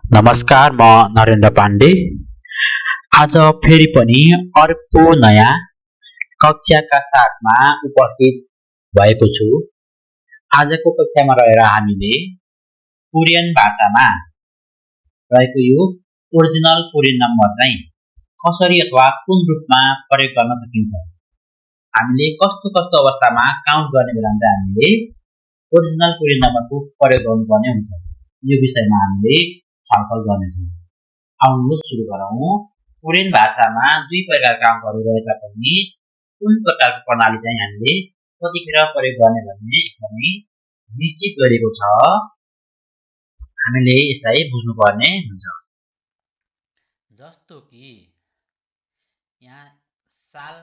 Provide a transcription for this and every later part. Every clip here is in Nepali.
नमस्कार, म नरेन्द्र पाण्डे। आज फेरि पनि अर्को नयाँ कक्षाका साथमा उपस्थित भएको छु। आजको कक्षामा रहेर हामीले कोरियन भाषामा रहेको यो ओरिजिनल कोरियन नम्बर चाहिँ कसरी अथवा कुन रूपमा प्रयोग गर्न सकिन्छ, हामीले कस्तो कस्तो अवस्थामा काउन्ट गर्ने बेलामा चाहिँ हामीले ओरिजिनल कोरियन नम्बरको प्रयोग गर्नुपर्ने हुन्छ, यो विषयमा हामीले छलफल गर्नेछौँ। आउनुहोस् सुरु गरौँ। कोरियन भाषामा दुई प्रकारका अङ्कहरू रहे तापनि कुन प्रकारको प्रणाली चाहिँ हामीले कतिखेर प्रयोग गर्ने भन्ने एकदमै निश्चित गरेको छ, हामीले यसलाई बुझ्नुपर्ने हुन्छ। जस्तो कि यहाँ साल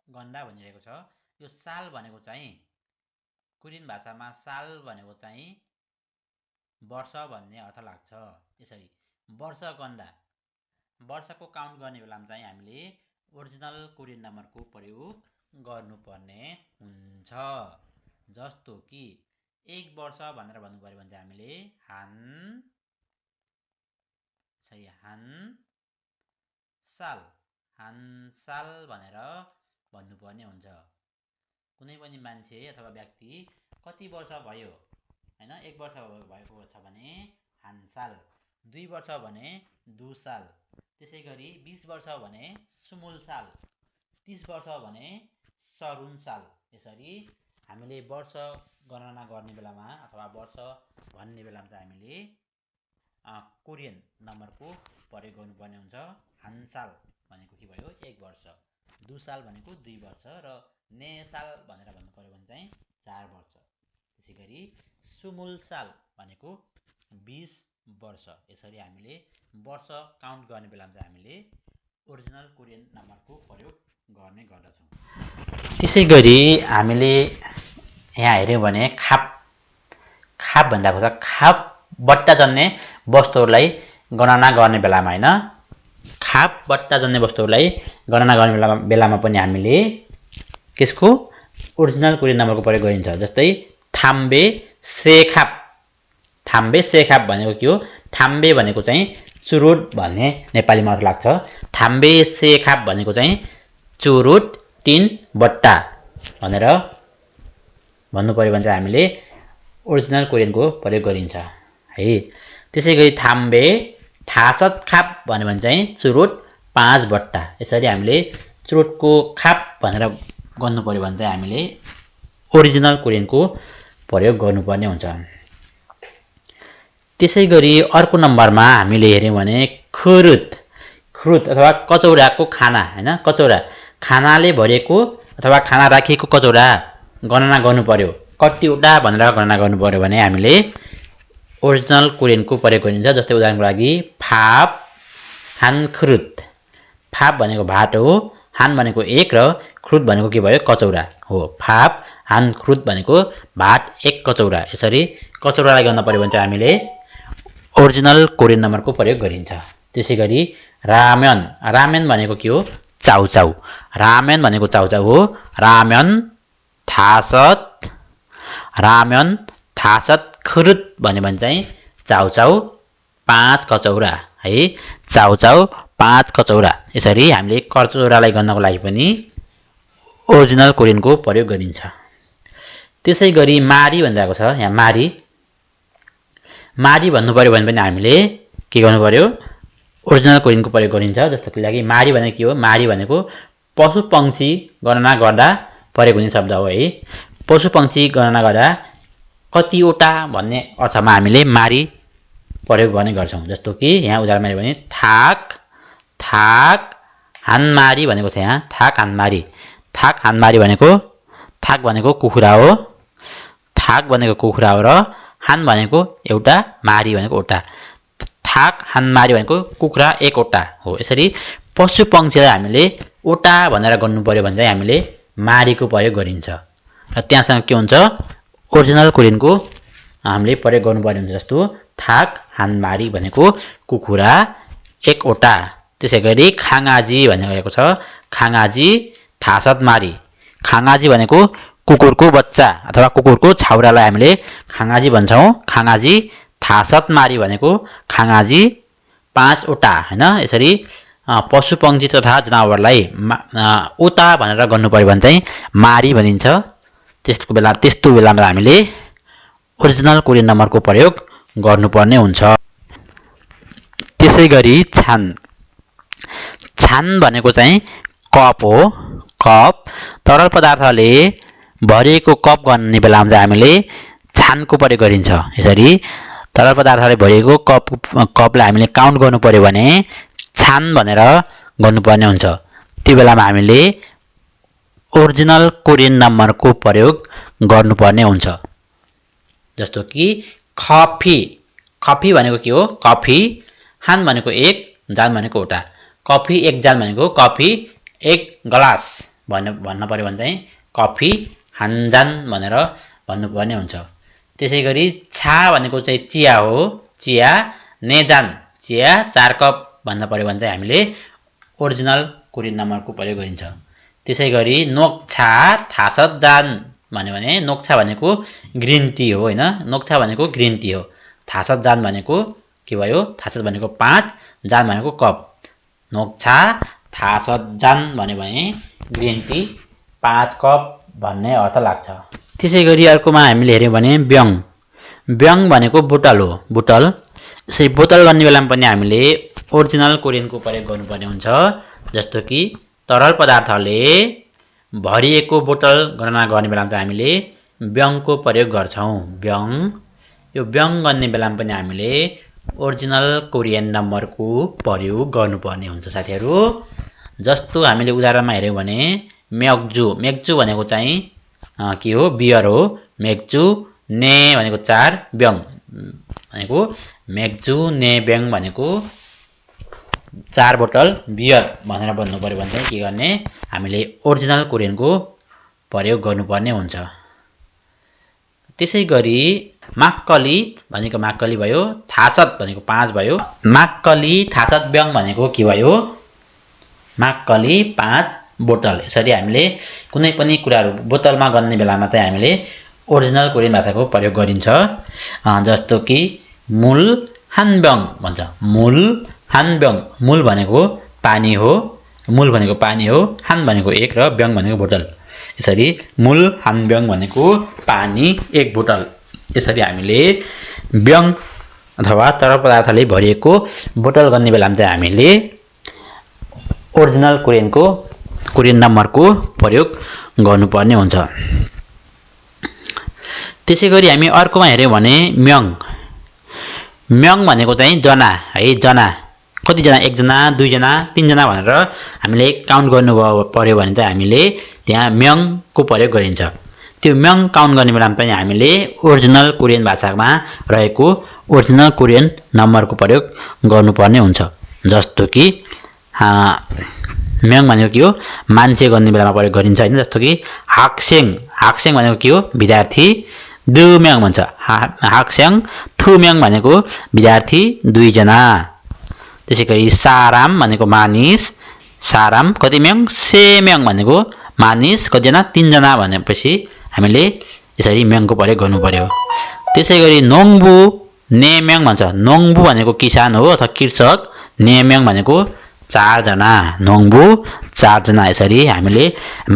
गन्डा भनिरहेको छ। यो साल भनेको चाहिँ कोरियन भाषामा साल भनेको चाहिँ वर्ष भन्ने अर्थ लाग्छ। यसरी वर्ष गन्डा, वर्षको काउन्ट गर्ने बेलामा चाहिँ हामीले ओरिजिनल कोरियन नम्बरको प्रयोग गर्नुपर्ने हुन्छ। जस्तो कि एक वर्ष भनेर भन्नु पर्यो भने चाहिँ हामीले हान साल भनेर भन्नुपर्ने हुन्छ। कुनै पनि मान्छे अथवा व्यक्ति कति वर्ष भयो हैन, एक वर्ष भएको छ भने हान साल, 2 वर्ष भने दु साल, त्यसै गरी 20 वर्ष भने सुमुल साल, 30 वर्ष भने सरुन साल। यसरी हामीले वर्ष गणना गर्ने बेलामा अथवा वर्ष भन्ने बेलामा चाहिँ हामीले कोरियन नम्बरको प्रयोग गर्नुपर्ने हुन्छ। हान साल भनेको के भयो, 1 वर्ष, दु साल भनेको 2 वर्ष र ने साल भनेर भन्नु पर्यो भने चाहिँ 4 वर्ष। त्यसै गरी सुमुल साल भनेको 20 वर्ष। यसरी हामीले वर्ष काउन्ट गर्ने बेलामा चाहिँ हामीले ओरिजिनल कोरियन नम्बरको प्रयोग गर्ने गर्दछौँ। त्यसै गरी हामीले यहाँ हेऱ्यौँ भने खाप भनिरहेको छ। खाप बट्टा जन्ने वस्तुहरूलाई गणना गर्ने बेलामा हैन, खाप बट्टा जन्ने वस्तुहरूलाई गणना गर्ने बेलामा पनि हामीले त्यसको ओरिजिनल कोरियन नम्बरको प्रयोग गरिन्छ। जस्तै थाम्बे सेखाप भनेको के हो? थाम्बे भनेको चाहिँ चुरुट भन्ने नेपालीमा अर्थ लाग्छ। थाम्बे सेखाप भनेको चाहिँ चुरुट 3 बट्टा भनेर भन्नु पर्यो भने चाहिँ हामीले ओरिजिनल कोरियनको प्रयोग गरिन्छ है। त्यसै गरी थाम्बे थासत खाप भन्यो भने चाहिँ चुरुट 5 बट्टा। यसरी हामीले चुरुटको खाप भनेर गर्नु पर्यो भने चाहिँ हामीले ओरिजिनल कोरियनको प्रयोग गर्नुपर्ने हुन्छ। त्यसै गरी अर्को नम्बरमा हामीले हेऱ्यौँ भने खुरुत अथवा कचौराको खाना हैन, कचौरा खानाले भरिएको अथवा खाना राखिएको कचौरा गणना गर्नु पर्यो, कतिवटा भनेर गणना गर्नु पर्यो भने हामीले ओरिजिनल कोरियनको प्रयोग गरिन्छ। जस्तै उदाहरणको लागि फाप हान खुरुत। फाप भनेको भात हो, हान भनेको 1 र खुरुत भनेको के भयो, कचौरा हो। फाप हान खुरुत भनेको भात 1 कचौरा। यसरी कचौरालाई गर्न पर्यो भने चाहिँ हामीले ओरिजिनल कोरियन नम्बरको प्रयोग गरिन्छ। त्यसै गरी रामेन भनेको के हो, चाउचाउ। रामेन भनेको चाउचाउ हो। रामेन थासत खुरुत भन्यो भने चाहिँ चाउचाउ 5 कचौरा है। चाउचाउ 5 कचौरा। यसरी हामीले कचौरालाई गर्नको लागि पनि ओरिजिनल कोरियनको प्रयोग गरिन्छ। त्यसै गरी मारी भनिरहेको छ। यहाँ मारी भन्नु पर्यो भने पनि हामीले के गर्नु पर्यो, ओरिजिनल कोरियनको प्रयोग गरिन्छ। जस्तो कि लागि मारी भनेको के हो, मारी भनेको पशु पक्षी गणना गर्दा प्रयोग हुने शब्द हो है। पशु पक्षी गणना गर्दा कतिवटा भन्ने अर्थमा हामीले मारी प्रयोग गर्ने गर्छौँ। जस्तो कि यहाँ उदाहरणमा हेऱ्यो भने थाक हानमारी भनेको छ। यहाँ थाक हानमारी भनेको कुखुरा हो। थाक भनेको कुखुरा हो र हान भनेको एउटा, मारी भनेको ओटा। थाक हानमारी भनेको कुखुरा 1 ओटा हो। यसरी पशु पक्षीलाई हामीले ओटा भनेर गर्नु पर्यो भने चाहिँ हामीले मारीको प्रयोग गरिन्छ। र त्यहाँसँग के हुन्छ, ओरिजिनल कोरियनको हामीले प्रयोग गर्नुपर्ने हुन्छ। जस्तो थाक हानमारी भनेको कुखुरा 1 ओटा। त्यसै गरी खाङाजी भनेको छ। खाङाजी थासत मारी। खाङाजी भनेको कुकुरको बच्चा अथवा कुकुरको छाउरालाई हामीले खाङाजी भन्छौँ। खाङाजी थासत मारी भनेको खाङाजी 5 वटा हैन। यसरी पशु पक्षी तथा जनावरलाई उता भनेर गर्नु पर्यो भने चाहिँ मारी भनिन्छ। त्यस्तो बेलामा हामीले ओरिजिनल कोरियन नम्बरको प्रयोग गर्नुपर्ने हुन्छ। त्यसैगरी छान। छान भनेको चाहिँ कप हो। कप तरल पदार्थले भरिएको कप गर्ने बेलामा चाहिँ हामीले छानको प्रयोग गरिन्छ। यसरी तरल पदार्थले भरिएको कपलाई हामीले काउन्ट गर्नु पर्यो भने छान भनेर गर्नुपर्ने हुन्छ। त्यो बेलामा हामीले ओरिजिनल कोरियन नम्बरको प्रयोग गर्नुपर्ने हुन्छ। जस्तो कि कफी। कफी भनेको के हो? कफी। हान भनेको 1, जान भनेको वटा। कफी 1 जान भनेको कफी 1 ग्लास भन्न पर्यो भने चाहिँ कफी हानजान भनेर भन्नुपर्ने हुन्छ। त्यसैगरी छा भनेको चाहिँ चिया हो। चिया नेजान। चिया 4 कप भन्न पर्यो भने चाहिँ हामीले ओरिजिनल कोरियन नम्बरको प्रयोग गरिन्छ। त्यसैगरी नोक्छा थासत जान भन्यो भने नोक्छा भनेको ग्रिन टी हो हैन। नोक्छा भनेको ग्रिन टी हो। थासत जान भनेको के भयो? थासत भनेको 5, जान भनेको कप। नोक्छा थासत जान भन्यो भने ग्रिन टी 5 कप भन्ने अर्थ लाग्छ। त्यसैगरी अर्कोमा हामीले हेर्यौं भने ब्यङ। ब्यङ भनेको बोतल हो। बोतल। यसै बोतल गर्ने बेलामा पनि हामीले ओरिजिनल कोरियनको प्रयोग गर्नुपर्ने हुन्छ। जस्तो कि तरल पदार्थले भरिएको बोतल गणना गर्ने बेलामा चाहिँ हामीले ब्यङको प्रयोग गर्छौं। ब्यङ। यो ब्यङ गर्ने बेलामा पनि हामीले ओरिजिनल कोरियन नम्बरको प्रयोग गर्नुपर्ने हुन्छ साथीहरु। जस्तो हामीले उदाहरणमा हेर्यौं भने म्याक्जु। म्याक्जु भनेको चाहिँ के हो? बियर हो। म्याक्जु ने भनेको 4, ब्यङ भनेको म्याक्जु ने ब्यङ भनेको 4 बोतल बियर भनेर भन्नु पर्यो भने चाहिँ के गर्ने? हामीले ओरिजिनल कोरियनको प्रयोग गर्नुपर्ने हुन्छ। त्यसैगरी माक्कली भनेको माक्कली भयो। थासत भनेको 5 भयो। माक्कली थासत ब्यङ भनेको के भयो? माक्कली 5 बोतल। यसरी हामीले कुनै पनि कुराहरु बोतलमा गर्ने बेलामा चाहिँ हामीले ओरिजिनल कोरियन भाषाको प्रयोग गरिन्छ। जस्तो कि मूल हानब्यङ भन्छ। मूल हानब्यङ। मूल भनेको पानी हो। मूल भनेको पानी हो। हान भनेको 1 र ब्यङ भनेको बोतल। यसरी मूल हानब्यङ भनेको पानी 1 बोतल। यसरी हामीले ब्यङ अथवा तरल पदार्थले भरिएको बोतल गर्ने बेलामा चाहिँ हामीले ओरिजिनल कोरियन नम्बरको प्रयोग गर्नुपर्ने हुन्छ। त्यसैगरी हामी अर्कोमा हेर्यौं भने म्यङ। म्यङ भनेको चाहिँ जना है। जना कति जना? 1 जना, 2 जना, 3 जना भनेर हामीले काउन्ट गर्नु पर्यो भने चाहिँ हामीले त्यहाँ म्यङको प्रयोग गरिन्छ। त्यो म्यङ काउन्ट गर्ने बेलामा पनि हामीले ओरिजिनल कोरियन भाषामा रहेको ओरिजिनल कोरियन नम्बरको प्रयोग गर्नुपर्ने हुन्छ। जस्तो कि म्यङ भनेको के हो? मान्छे गर्ने बेलामा प्रयोग गरिन्छ हैन। जस्तो कि हाक्सेङ। हाक्सेङ भनेको के हो? विद्यार्थी। दुम्यङ भन्छ। हाक्सेङ थुम्यङ भनेको विद्यार्थी 2 जना। त्यसैगरी साराम भनेको मानिस। साराम कति म्यङ? सेम्यङ भनेको मानिस कति जना? 3 जना भनेपछि हामीले यसरी म्यङको प्रयोग गर्नु पर्यो। त्यसैगरी नोङबु नेम्यङ भन्छ। नोङबु भनेको किसान हो अथवा कृषक। नेम्यङ भनेको 4 जना। नोङबु 4 जना। यसरी हामीले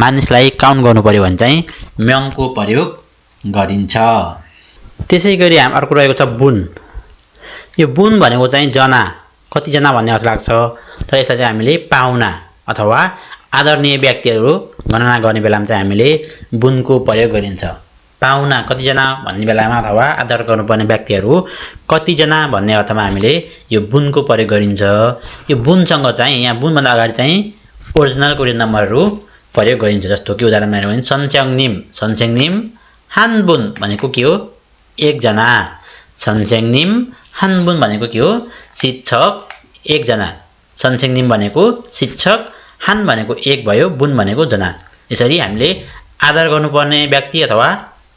मानिसलाई काउन्ट गर्नु पर्यो भने चाहिँ म्यङको प्रयोग गरिन्छ। त्यसैगरी अर्को रहेको छ बुन। यो बुन भनेको चाहिँ जना। कति जना भन्ने अर्थ लाग्छ। तर यसलाई चाहिँ हामीले पाहुना अथवा आदरणीय व्यक्तिहरु गणना गर्ने बेलामा चाहिँ हामीले बुनको प्रयोग गरिन्छ। पाहुना कति जना भन्ने बेलामा अथवा आदर गर्नुपर्ने व्यक्तिहरु कति जना भन्ने अर्थमा हामीले यो बुनको प्रयोग गरिन्छ। यो बुनसँग चाहिँ यहाँ बुन भन्दा अगाडि चाहिँ ओरिजिनल कोरियन नम्बरहरु प्रयोग गरिन्छ। जस्तो कि उदाहरणमा हेर्यौं भने सन्च्याङनिम। सन्च्याङनिम हानबुन भनेको के हो? 1 जना। सन्च्याङनिम हानबुन भनेको के हो? शिक्षक 1 जना। सन्च्याङनिम भनेको शिक्षक, हान भनेको 1 भयो, बुन भनेको जना। यसरी हामीले आदर गर्नुपर्ने व्यक्ति अथवा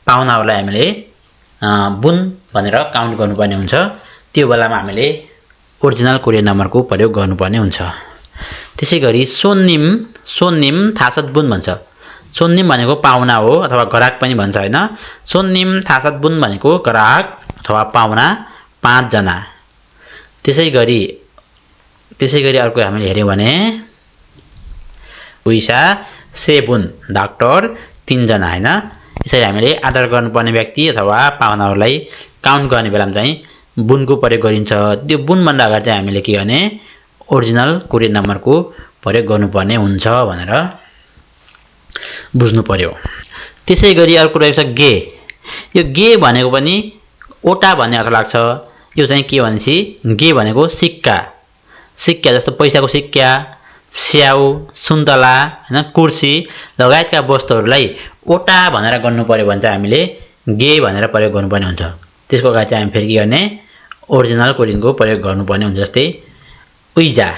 पाहुनाहरुलाई हामीले बुन भनेर काउन्ट गर्नुपर्ने हुन्छ। त्यो बेलामा हामीले ओरिजिनल कोरियन नम्बरको प्रयोग गर्नुपर्ने हुन्छ। त्यसैगरी सोन्निम। सोन्निम थासत बुन भन्छ। सोन्निम भनेको पाहुना हो अथवा ग्राहक पनि भन्छ हैन। सोन्निम थासत बुन भनेको ग्राहक अथवा पाहुना 5 जना। त्यसैगरी अर्को हामीले हेर्यौं भने उइसा 7 डाक्टर 3 जना हैन। यसरी हामीले आदर गर्नुपर्ने व्यक्ति अथवा पाहुनाहरूलाई काउन्ट गर्ने बेलामा चाहिँ बुनको प्रयोग गरिन्छ। त्यो बुन भन्दा अगाडि चाहिँ हामीले के गर्ने ओरिजिनल कोरियन नम्बरको प्रयोग गर्नुपर्ने हुन्छ भनेर बुझ्नु पर्यो। त्यसैगरी अर्को रहेछ गे। यो गे भनेको पनि ओटा भन्ने अर्थ लाग्छ। यो चाहिँ के भनेपछि गे भनेको सिक्का जस्तो पैसाको सिक्का, स्याउ, सुन्तला हैन कुर्सी लगायतका वस्तुहरूलाई ओटा भनेर गर्नु पर्यो भने चाहिँ हामीले गे भनेर प्रयोग गर्नुपर्ने हुन्छ। त्यसको अगाडि चाहिँ हामी फेरि के गर्ने ओरिजिनल कोरियनको प्रयोग गर्नुपर्ने हुन्छ। जस्तै उइजा,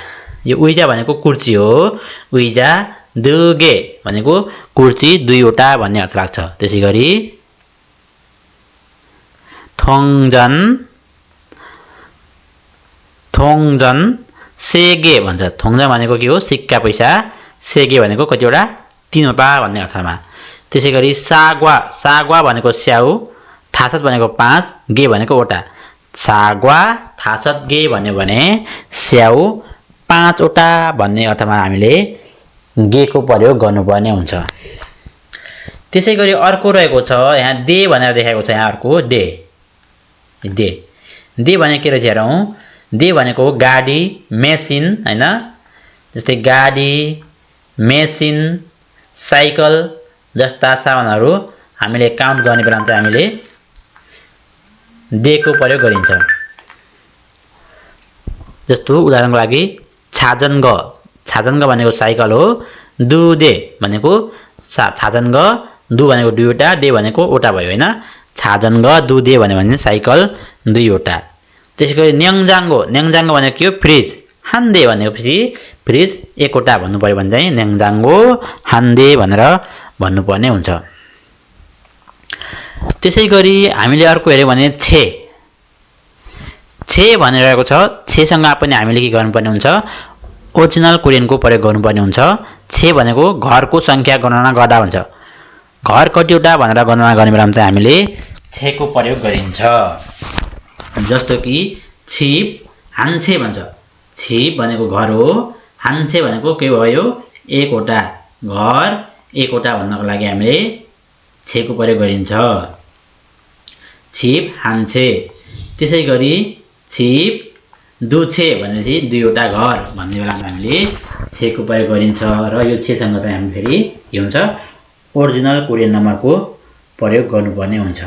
यो उइजा भनेको कुर्सी हो। उइजा दुगे भनेको कुर्सी 2 वटा भन्ने अर्थ लाग्छ। त्यसैगरी थोङजन सेगे भन्छ। थोङजन भनेको के हो सिक्का पैसा, सेगे भनेको कतिवटा 3 वटा भन्ने अर्थमा। त्यसैगरी सागवा भनेको स्याउ, थासत भनेको 5, गे भनेको वटा। सागवा थासत गे भन्यो भने स्याउ 5 वटा भन्ने अर्थमा हामीले गे को प्रयोग गर्नुपर्ने हुन्छ। त्यसैगरी अर्को रहेको छ यहाँ दे भनेर देखाएको छ। यहाँ अर्को दे भनेको के रहेछ हेरौँ। दे भनेको गाडी, मेसिन हैन। जस्तै गाडी, मेसिन, साइकल जस्ता सामानहरू हामीले काउन्ट गर्ने बेलामा चाहिँ हामीले दे को प्रयोग गरिन्छ। जस्तो उदाहरणको लागि छाजनग भनेको साइकल हो। दुदे भनेको छाजनग, दु भनेको 2 वटा, दे भनेको वटा भयो हैन। छाजनग दुदे भन्यो भने साइकल 2 वटा। त्यसैगरी न्याङजाङ्गो भनेको के हो फ्रिज। हान्दे भनेपछि फ्रिज 1 वटा भन्नु पर्यो भने चाहिँ न्याङजाङ्गो हान्दे भनेर भन्नुपर्ने हुन्छ। त्यसैगरी हामीले अर्को हेर्यौं भने छे भनिरहेको छ। छेसँग पनि हामीले के गर्नुपर्ने हुन्छ ओरिजिनल कोरियनको प्रयोग गर्नुपर्ने हुन्छ। छे भनेको घरको संख्या गणना गर्दा हुन्छ। घर कतिवटा भनेर गणना गर्ने बेलामा चाहिँ हामीले छे को प्रयोग गरिन्छ। जस्तो कि छिप हान्छे भन्छ। छिप भनेको घर हो, हान्छे भनेको के भयो 1 वटा। घर 1 वटा भन्नको लागि हामीले छे को प्रयोग गरिन्छ। छिप हान्छे। त्यसैगरी छिप दुछे भनेपछि 2 वटा घर भन्ने बेलामा हामीले छे को प्रयोग गरिन्छ। र यो छेसँग चाहिँ हामी फेरि के हुन्छ ओरिजिनल कोरियन नम्बरको प्रयोग गर्नुपर्ने हुन्छ।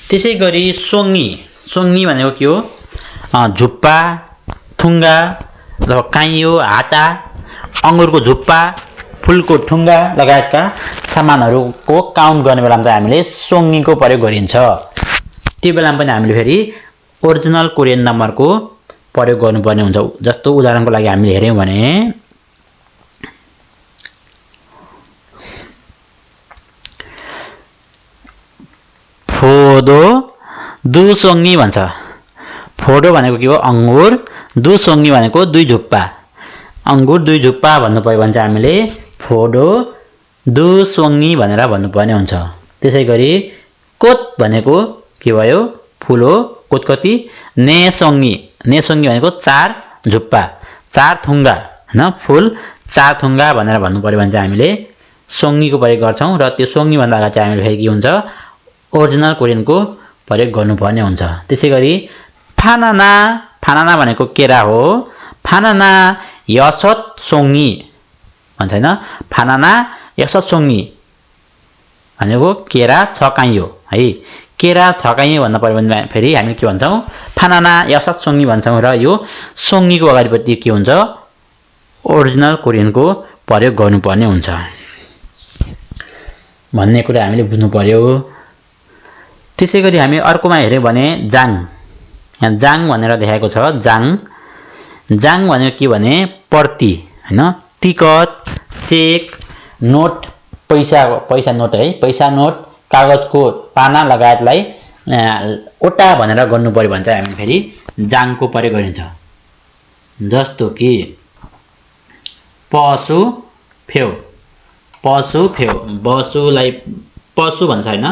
त्यसैगरी सोङ्गी भनेको के हो झुप्पा, थुङ्गा अथवा काइयो, हाटा, अङ्गुरको झुप्पा, फुलको ठुङ्गा लगायतका सामानहरूको काउन्ट गर्ने बेलामा चाहिँ हामीले सोङ्गीको प्रयोग गरिन्छ। त्यो बेलामा पनि हामीले फेरि ओरिजिनल कोरियन नम्बरको प्रयोग गर्नुपर्ने हुन्छ। जस्तो उदाहरणको लागि हामीले हेर्यौं भने फोदो दुसोङ्गी भन्छ। फोडो भनेको के हो अंगुर, दुसोङ्गी भनेको 2 झुप्पा। अंगुर 2 झुप्पा भन्नु पर्यो भने चाहिँ हामीले फोडो दुसोङ्गी भनेर भन्नुपर्ने हुन्छ। त्यसैगरी कोत भनेको के भयो फूल हो। कोत कति नेसोङ्गी भनेको 4 झुप्पा, 4 थुङ्गा हैन। फूल 4 थुङ्गा भनेर भन्नु पर्यो भने चाहिँ हामीले सोङ्गीको प्रयोग गर्छौं। र त्यो सोङ्गी भन्दा अगाडि चाहिँ हामीले फेरि के हुन्छ ओरिजिनल कोरियनको प्रयोग गर्नुपर्ने हुन्छ। त्यसैगरी फानाना भनेको केरा हो। फानाना यसत सोङ्गी भन्छ हैन। फानाना यसत सोङ्गी भनेको केरा छकाइयो है। केरा छकाइयो भन्न पर्यो भने फेरि हामी के भन्छौं फानाना यसत सोङ्गी भन्छौं। र यो सोङ्गीको अगाडिपट्टि के हुन्छ ओरिजिनल कोरियनको प्रयोग गर्नुपर्ने हुन्छ भन्ने कुरा हामीले बुझ्नु पर्यो। त्यसैगरी हामी अर्कोमा हेर्यौं भने जाङ। यहाँ जाङ भनेर देखाएको छ। जाङ भनेको के भने प्रति हैन। टिकट, चेक, नोट, पैसा नोट है। पैसा नोट, कागजको पाना लगायतलाई ओटा भनेर गर्नु पर्यो भने चाहिँ हामी फेरि जाङको प्रयोग गरिन्छ। जस्तो कि पशु फेउ, बसुलाई पशु भन्छ हैन।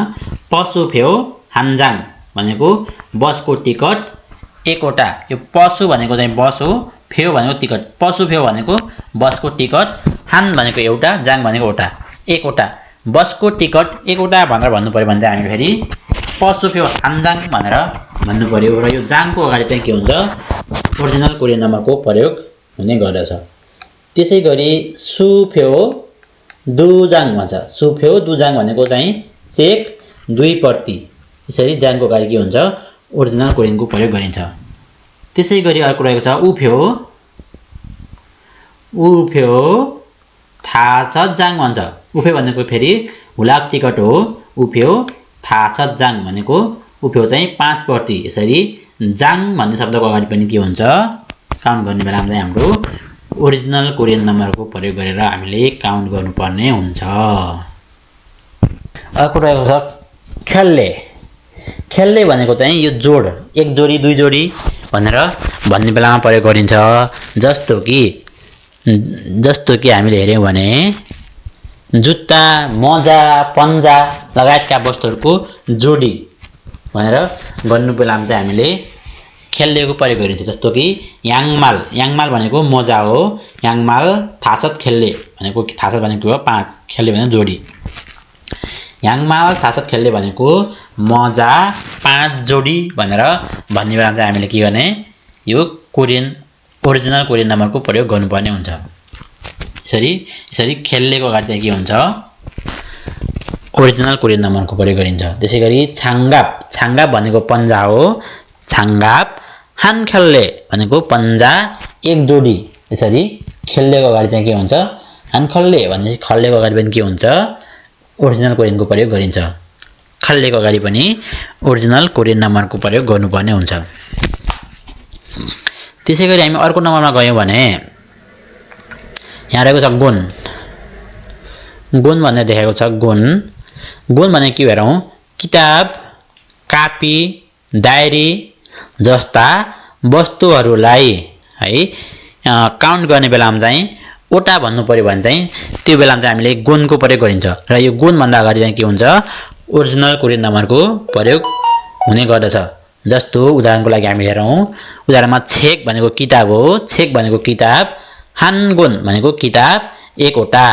पशु फेउ हान्जाङ भनेको बसको टिकट एकवटा। यो पशु भनेको चाहिँ बस हो, फेउ भनेको टिकट। पशु फेउ भनेको बसको टिकट, हान भनेको एउटा, जाङ भनेको वटा, एकवटा। बसको टिकट एकवटा भनेर भन्नु पर्यो भने चाहिँ हामी फेरि पशु फेउ हान्जाङ भनेर भन्नु पर्यो। र यो जाङको अगाडि चाहिँ के हुन्छ, ओरिजिनल कोरियन नम्बरको प्रयोग हुने गर्दछ। त्यसै गरी सु फेउ दुजाङ भन्छ। सु फेउ दुजाङ भनेको चाहिँ चेक 2 प्रति। यसरी जाङको अगाडि के हुन्छ, ओरिजिनल कोरियनको प्रयोग गरिन्छ। त्यसै गरी अर्को रहेको छ उ फेउ थासत जाङ भन्छ। उ फेउ भनेको फेरि हुलाक टिकट हो। उ फेउ थासत जाङ भनेको उ फेउ चाहिँ 5 प्रति। यसरी जाङ भन्ने शब्दको अगाडि पनि के हुन्छ, काउन्ट गर्ने बेलामा चाहिँ हाम्रो ओरिजिनल कोरियन नम्बरको प्रयोग गरेर हामीले काउन्ट गर्नुपर्ने हुन्छ। अर्को रहेको छ खेल्ले। खेल्ले भनेको चाहिँ यो जोड, 1 जोडी 2 जोडी भनेर भन्ने बेलामा प्रयोग गरिन्छ। जस्तो कि हामीले हेर्यौँ भने जुत्ता, मोजा, पन्जा लगायतका वस्तुहरूको जोडी भनेर गर्नु बेलामा चाहिँ हामीले खेल्लेको प्रयोग गरिन्छ। जस्तो कि याङमाल, याङमाल भनेको मोजा हो। याङमाल थासत खेल्ले भनेको, थासत भनेको हो 5, खेल्ले भनेको जोडी। याङमाल थासत खेल्ले भनेको मोजा 5 जोडी भनेर भन्ने बेलामा चाहिँ हामीले के गर्ने, यो ओरिजिनल कोरियन नम्बरको प्रयोग गर्नुपर्ने हुन्छ। यसरी खेल्लेको अगाडि चाहिँ के हुन्छ, ओरिजिनल कोरियन नम्बरको प्रयोग गरिन्छ। त्यसै गरी छाङ्गाप, छाङ्गाप भनेको पन्जा हो। छाङ्गाप हान खेल्ले भनेको पन्जा 1 जोडी। यसरी खेल्लेको अगाडि चाहिँ के हुन्छ, हान खल्ले भनेपछि खल्लेको अगाडि पनि के हुन्छ, ओरिजिनल कोरियनको प्रयोग गरिन्छ। खल्लेको अगाडि पनि ओरिजिनल कोरियन नम्बरको प्रयोग गर्नुपर्ने हुन्छ। त्यसै गरी हामी अर्को नम्बरमा गयौँ भने यहाँ रहेको छ गुण। गुण भन्ने देखेको छ गुण। गुण भने के हेरौँ, किताब, कापी, डायरी जस्ता वस्तुहरूलाई है काउन्ट गर्ने बेलामा चाहिँ वटा भन्नु पर्यो भने चाहिँ त्यो बेलामा चाहिँ हामीले गुणको प्रयोग गरिन्छ। र यो गुण भन्दा अगाडि चाहिँ के हुन्छ, ओरिजिनल कोरियन नम्बरको प्रयोग हुने गर्दछ। जस्तो उदाहरणको लागि हामी हेरौँ, उदाहरणमा छेक भनेको किताब हो। छेक भनेको किताब, हानगुण भनेको किताब एकवटा।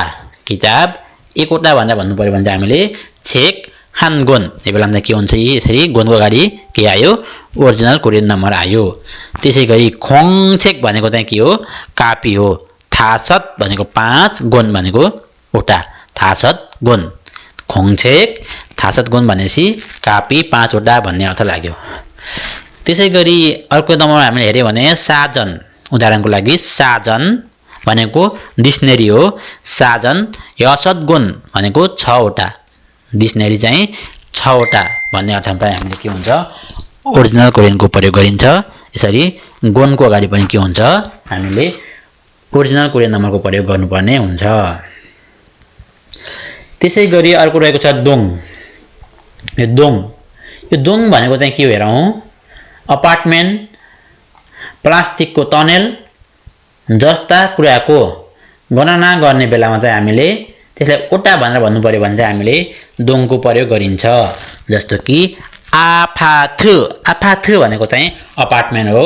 किताब एकवटा भनेर भन्नु पर्यो भने चाहिँ हामीले छेक हानगुण। यो बेलामा चाहिँ के हुन्छ, यसरी गुणको अगाडि के आयो, ओरिजिनल कोरियन नम्बर आयो। त्यसै गरी खोङछेक भनेको चाहिँ के हो, कापी हो। थासत भनेको 5, गुण भनेको वटा। थासत गुण, खोङछेक थासत गुण भनेपछि कापी 5 वटा भन्ने अर्थ लाग्यो। त्यसै गरी अर्को नम्बरमा हामीले हेर्यौँ भने साजन। उदाहरणको लागि साजन भनेको डिक्सनरी हो। साजन यसत गुण भनेको 6 वटा। डिक्सनरी चाहिँ 6 वटा भन्ने अर्थमा हामीले के हुन्छ, ओरिजिनल कोरियनको प्रयोग गरिन्छ। यसरी गुणको अगाडि पनि के हुन्छ, हामीले ओरिजिनल कोरियन नम्बरको प्रयोग गर्नुपर्ने हुन्छ। त्यसै गरी अर्को रहेको छ दोङ। यो दोङ भनेको चाहिँ के हो हेरौँ, अपार्टमेन्ट, प्लास्टिकको टनेल जस्ता कुराको गणना गर्ने बेलामा चाहिँ हामीले त्यसलाई वटा भनेर भन्नु पर्यो भने चाहिँ हामीले दोङको प्रयोग गरिन्छ। जस्तो कि आफाथु, आफाथु भनेको चाहिँ अपार्टमेन्ट हो।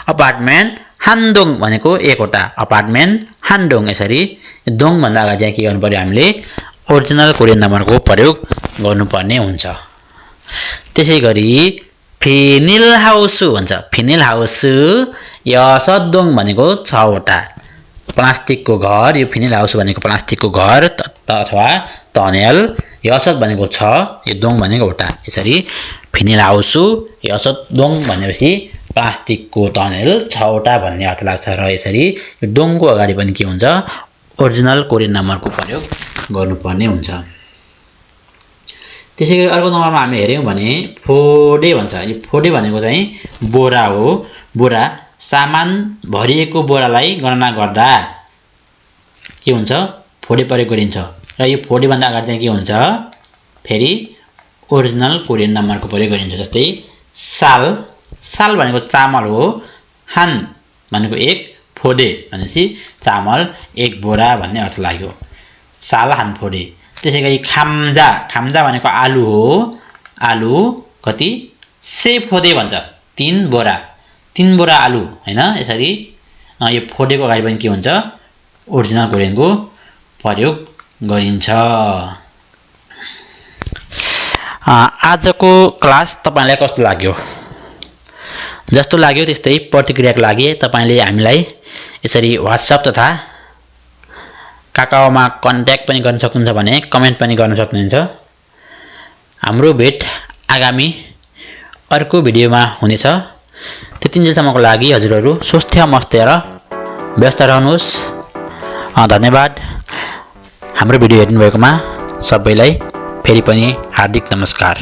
अपार्टमेन्ट हानदोङ भनेको एकवटा। अपार्टमेन्ट हानदोङ। यसरी दोङ भन्दा अगाडि चाहिँ के गर्नु पर्यो, हामीले ओरिजिनल कोरियन नम्बरको प्रयोग गर्नुपर्ने हुन्छ। त्यसै गरी फिनिल हाउस भन्छ। फिनिल हाउस यसदोङ भनेको 6 वटा। प्लास्टिकको घर, यो फिनिल हाउस भनेको प्लास्टिकको घर अथवा टनेल। यसद भनेको 6, यो दोङ भनेको वटा। यसरी फिनिल हाउस यसदोङ भनेपछि प्लास्टिकको टनेल 6 वटा भन्ने अर्थ लाग्छ। र यसरी यो दोङको अगाडि पनि के हुन्छ, ओरिजिनल कोरियन नम्बरको प्रयोग गर्नुपर्ने हुन्छ। त्यसै गरी अर्को नम्बरमा हामी हेर्यौँ भने फोडे भन्छ। यो फोडे भनेको चाहिँ बोरा हो। बोरा, सामान भरिएको बोरालाई गणना गर्दा के हुन्छ, फोडे प्रयोग गरिन्छ। र यो फोडे भन्दा अगाडि चाहिँ के हुन्छ, फेरि ओरिजिनल कोरियन नम्बरको प्रयोग गरिन्छ। जस्तै साल, साल भनेको चामल हो। हान भनेको 1, फोडे भनेपछि चामल 1 बोरा भन्ने अर्थ लाग्यो। साल हान फोडे। त्यसै गरी खाम्जा, खाम्जा भनेको आलु हो। आलु कति? से फोदे भन्छ 3 बोरा 3 बोरा आलु हैन यसरी यो फोडेको अगाडि पनि के हुन्छ ओरिजिनल कोरियनको प्रयोग गरिन्छ। आजको क्लास तपाईलाई कस्तो लाग्यो? जस्तो लाग्यो त्यस्तै प्रतिक्रियाको लागि तपाईले हामीलाई यसरी WhatsApp तथा काकाओमा कन्ट्याक्ट पनि गर्न सक्नुहुन्छ भने कमेन्ट पनि गर्न सक्नुहुन्छ। हाम्रो भेट आगामी अर्को भिडियोमा हुनेछ। त्यतिन्जेलसम्मको लागि हजुरहरू स्वस्थ मस्त र व्यस्त रहनुहोस्। धन्यवाद। हाम्रो भिडियो हेर्नु भएकोमा सबैलाई फेरि पनि हार्दिक नमस्कार।